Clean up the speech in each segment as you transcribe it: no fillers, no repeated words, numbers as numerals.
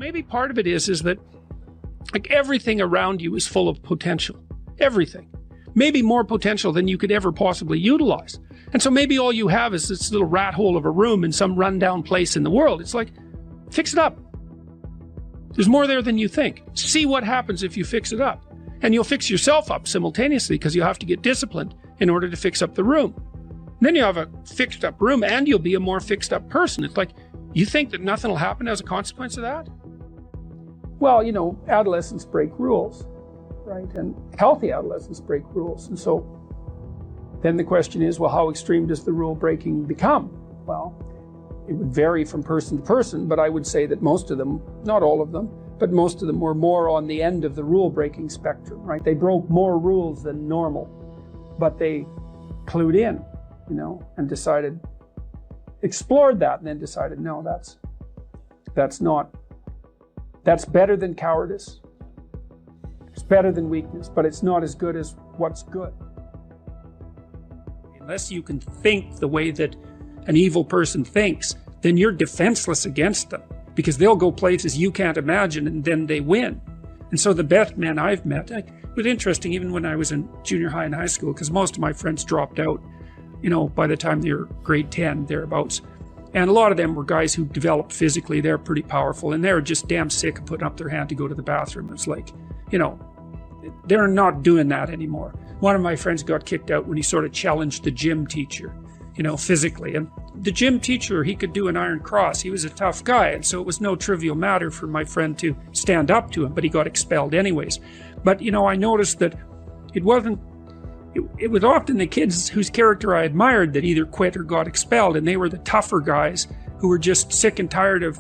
maybe part of it is that like everything around you is full of potential. Everything. Maybe more potential than you could ever possibly utilize. And so maybe all you have is this little rat hole of a room in some rundown place in the world. It's like, fix it up. There's more there than you think. See what happens if you fix it up. And you'll fix yourself up simultaneously because you'll have to get disciplined in order to fix up the room. And then you have a fixed up room and you'll be a more fixed up person. It's like, you think that nothing will happen as a consequence of that? Well, you know, adolescents break rules, right? And healthy adolescents break rules. And so then the question is, well, how extreme does the rule breaking become? Well, it would vary from person to person, but I would say that most of them, not all of them, but most of them were more on the end of the rule breaking spectrum, right? They broke more rules than normal, but they clued in, you know, and explored that and then decided, no, that's better than cowardice. It's better than weakness, but it's not as good as what's good. Unless you can think the way that an evil person thinks, then you're defenseless against them because they'll go places you can't imagine and then they win. And so the best men I've met, it was interesting even when I was in junior high and high school because most of my friends dropped out, you know, by the time they were grade 10, thereabouts. And a lot of them were guys who developed physically. They're pretty powerful and they're just damn sick of putting up their hand to go to the bathroom. It's like, you know, they're not doing that anymore. One of my friends got kicked out when he sort of challenged the gym teacher, you know, physically. And the gym teacher, he could do an iron cross. He was a tough guy. And so it was no trivial matter for my friend to stand up to him, but he got expelled anyways. But, you know, I noticed that it was often the kids whose character I admired that either quit or got expelled. And they were the tougher guys who were just sick and tired of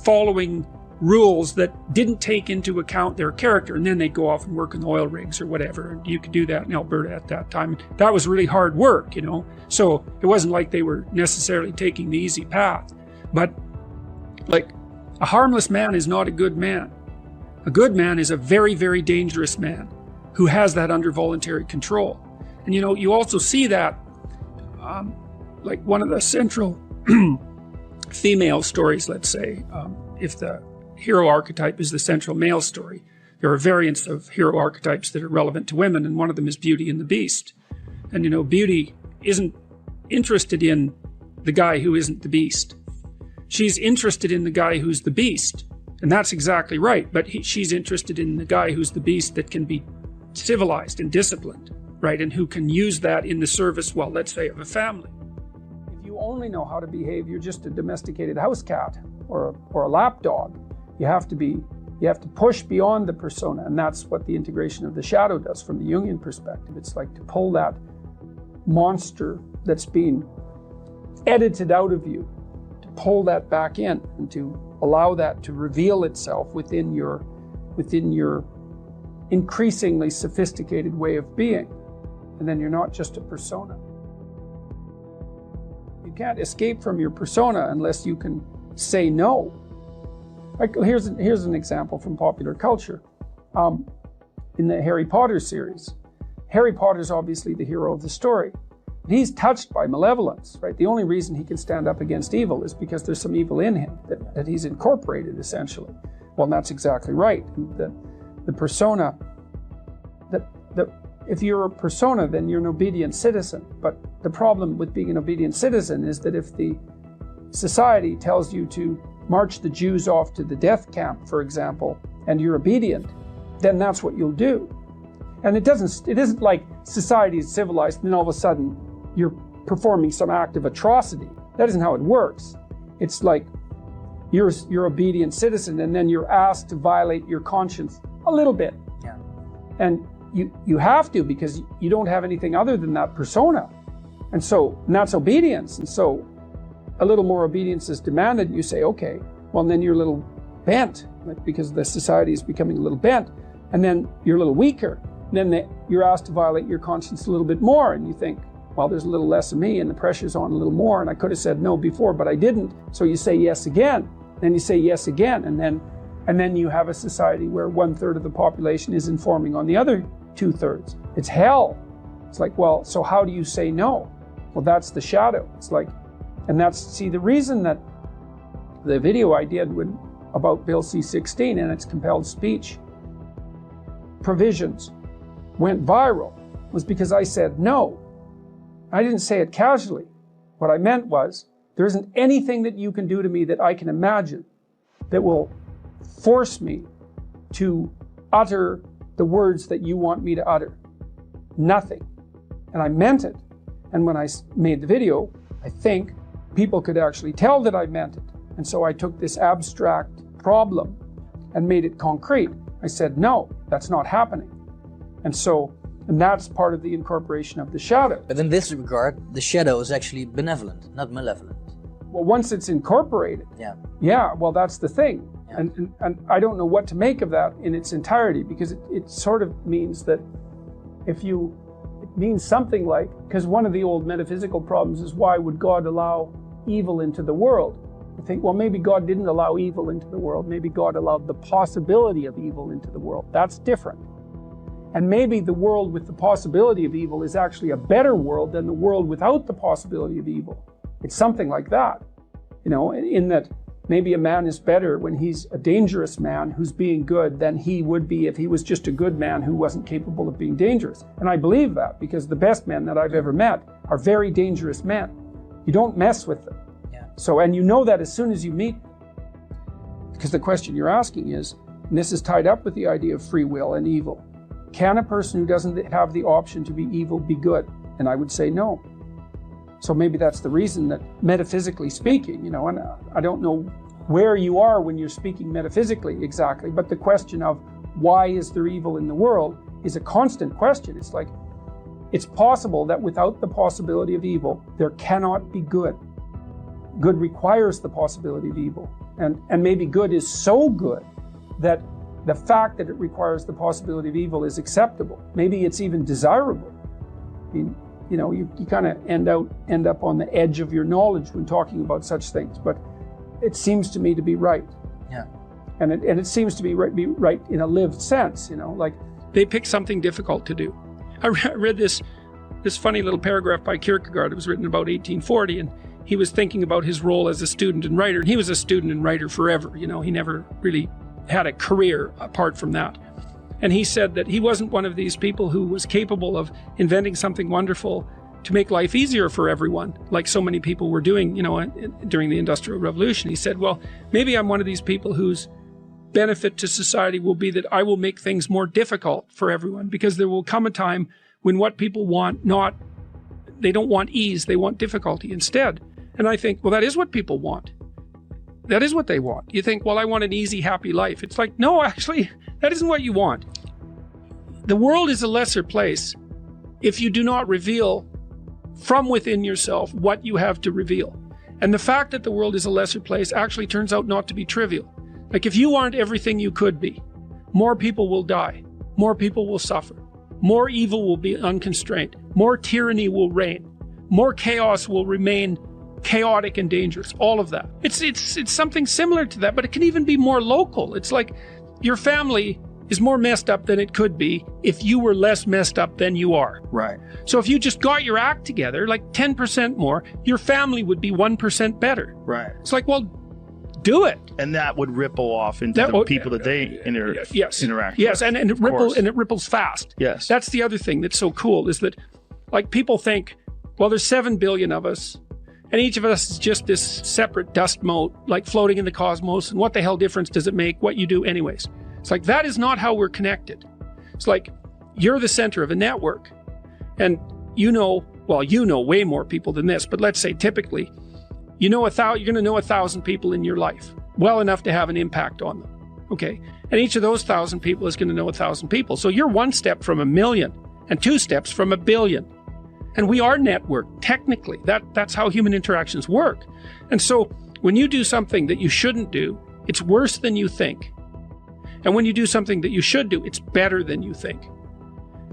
following rules that didn't take into account their character, and then they'd go off and work in oil rigs or whatever. And you could do that in Alberta at that time. That was really hard work, you know. So it wasn't like they were necessarily taking the easy path. But like, a harmless man is not a good man. A good man is a very, very dangerous man who has that under voluntary control. And you know, you also see that like one of the central female stories, let's say, if the hero archetype is the central male story, there are variants of hero archetypes that are relevant to women, and one of them is Beauty and the Beast. And you know, Beauty isn't interested in the guy who isn't the beast. She's interested in the guy who's the beast. And that's exactly right. But she's interested in the guy who's the beast that can be civilized and disciplined, right? And who can use that in the service, well, let's say, of a family. If you only know how to behave, you're just a domesticated house cat or a lap dog. You have to push beyond the persona, and that's what the integration of the shadow does from the Jungian perspective. It's like to pull that monster that's being edited out of you, to pull that back in and to allow that to reveal itself within your increasingly sophisticated way of being. And then you're not just a persona. You can't escape from your persona unless you can say no. Like, here's an example from popular culture. In the Harry Potter series, Harry Potter's obviously the hero of the story. And he's touched by malevolence, right? The only reason he can stand up against evil is because there's some evil in him that he's incorporated, essentially. Well, that's exactly right. The persona, if you're a persona, then you're an obedient citizen. But the problem with being an obedient citizen is that if the society tells you to march the Jews off to the death camp, for example, and you're obedient, then that's what you'll do. And it isn't like society is civilized and then all of a sudden you're performing some act of atrocity. That isn't how it works. It's like you're obedient citizen and then you're asked to violate your conscience a little bit. Yeah. And you have to, because you don't have anything other than that persona. And that's obedience. And so a little more obedience is demanded, and you say, okay, well, and then you're a little bent, like, because the society is becoming a little bent, and then you're a little weaker. And then you're asked to violate your conscience a little bit more, and you think, well, there's a little less of me, and the pressure's on a little more, and I could have said no before, but I didn't. So you say yes again, then you say yes again, and then you have a society where 1/3 of the population is informing on the other 2/3. It's hell. It's like, well, so how do you say no? Well, that's the shadow. It's like, and the reason that the video I did about Bill C-16 and its compelled speech provisions went viral was because I said no. I didn't say it casually. What I meant was, there isn't anything that you can do to me that I can imagine that will force me to utter the words that you want me to utter. Nothing. And I meant it. And when I made the video, I think people could actually tell that I meant it. And so I took this abstract problem and made it concrete. I said, no, that's not happening. And that's part of the incorporation of the shadow. But in this regard, the shadow is actually benevolent, not malevolent. Well, once it's incorporated, yeah, well, that's the thing. Yeah. And I don't know what to make of that in its entirety, because it sort of means that it means something like, because one of the old metaphysical problems is, why would God allow evil into the world? I think, well, maybe God didn't allow evil into the world. Maybe God allowed the possibility of evil into the world. That's different. And maybe the world with the possibility of evil is actually a better world than the world without the possibility of evil. It's something like that, in that maybe a man is better when he's a dangerous man who's being good than he would be if he was just a good man who wasn't capable of being dangerous. And I believe that, because the best men that I've ever met are very dangerous men. You don't mess with them. Yeah. So, and you know that as soon as you meet them. Because the question you're asking is, and this is tied up with the idea of free will and evil, can a person who doesn't have the option to be evil be good? And I would say no. So maybe that's the reason that, metaphysically speaking, and I don't know where you are when you're speaking metaphysically exactly, but the question of why is there evil in the world is a constant question. It's like, it's possible that without the possibility of evil, there cannot be good. Good requires the possibility of evil. And maybe good is so good that the fact that it requires the possibility of evil is acceptable. Maybe it's even desirable. I mean, you kind of end up on the edge of your knowledge when talking about such things, but it seems to me to be right. Yeah. And it seems to be right in a lived sense, like they pick something difficult to do. I read this funny little paragraph by Kierkegaard. It was written about 1840, and he was thinking about his role as a student and writer. And he was a student and writer forever. He never really had a career apart from that. And he said that he wasn't one of these people who was capable of inventing something wonderful to make life easier for everyone, like so many people were doing, during the Industrial Revolution. He said, well, maybe I'm one of these people whose benefit to society will be that I will make things more difficult for everyone, because there will come a time when what people want, they don't want ease, they want difficulty instead. And I think, well, that is what people want. That is what they want. You think, well, I want an easy, happy life. It's like, no, actually, that isn't what you want. The world is a lesser place if you do not reveal from within yourself what you have to reveal. And the fact that the world is a lesser place actually turns out not to be trivial. Like, if you aren't everything you could be, more people will die, more people will suffer, more evil will be unconstrained, more tyranny will reign, more chaos will remain chaotic and dangerous, all of that. It's something similar to that, but it can even be more local. It's like your family is more messed up than it could be if you were less messed up than you are. Right. So if you just got your act together, like 10% more, your family would be 1% better. Right. It's like, well, do it. And that would ripple off into the people that they interact with. Yes, and it ripples fast. Yes. That's the other thing that's so cool, is that, like, people think, well, there's 7 billion of us, and each of us is just this separate dust mote, like floating in the cosmos, and what the hell difference does it make what you do anyways? It's like, that is not how we're connected. It's like, you're the center of a network, and you know way more people than this, but let's say typically, you're going to know 1,000 people in your life, well enough to have an impact on them, okay? And each of those 1,000 people is going to know 1,000 people. So you're 1 step from 1 million, and 2 steps from 1 billion. And we are networked, technically. That's how human interactions work. And so when you do something that you shouldn't do, it's worse than you think. And when you do something that you should do, it's better than you think.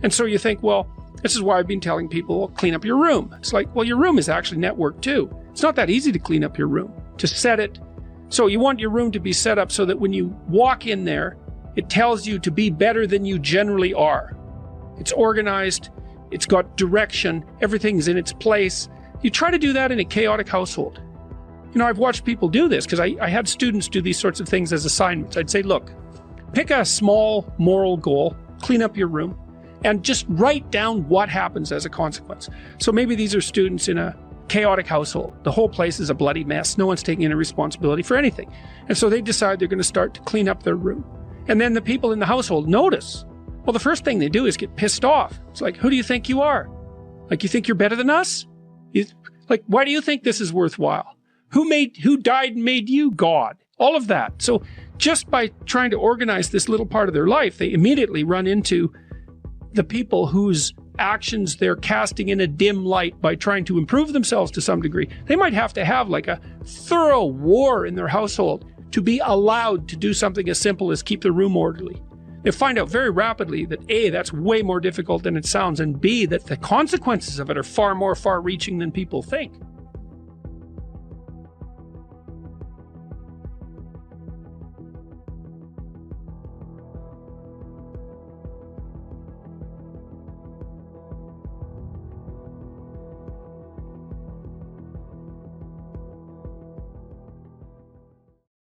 And so you think, well, this is why I've been telling people, well, clean up your room. It's like, well, your room is actually networked too. It's not that easy to clean up your room, to set it. So you want your room to be set up so that when you walk in there, it tells you to be better than you generally are. It's organized. It's got direction. Everything's in its place. You try to do that in a chaotic household. I've watched people do this because I had students do these sorts of things as assignments. I'd say, look, pick a small moral goal, clean up your room, and just write down what happens as a consequence. So maybe these are students in a chaotic household. The whole place is a bloody mess. No one's taking any responsibility for anything. And so they decide they're going to start to clean up their room. And then the people in the household notice. Well, the first thing they do is get pissed off. It's like, who do you think you are? Like, you think you're better than us? Why do you think this is worthwhile? Who died and made you? God. All of that. So just by trying to organize this little part of their life, they immediately run into the people whose actions they're casting in a dim light by trying to improve themselves to some degree. They might have to have like a thorough war in their household to be allowed to do something as simple as keep the room orderly. They find out very rapidly that A, that's way more difficult than it sounds, and B, that the consequences of it are far more far-reaching than people think.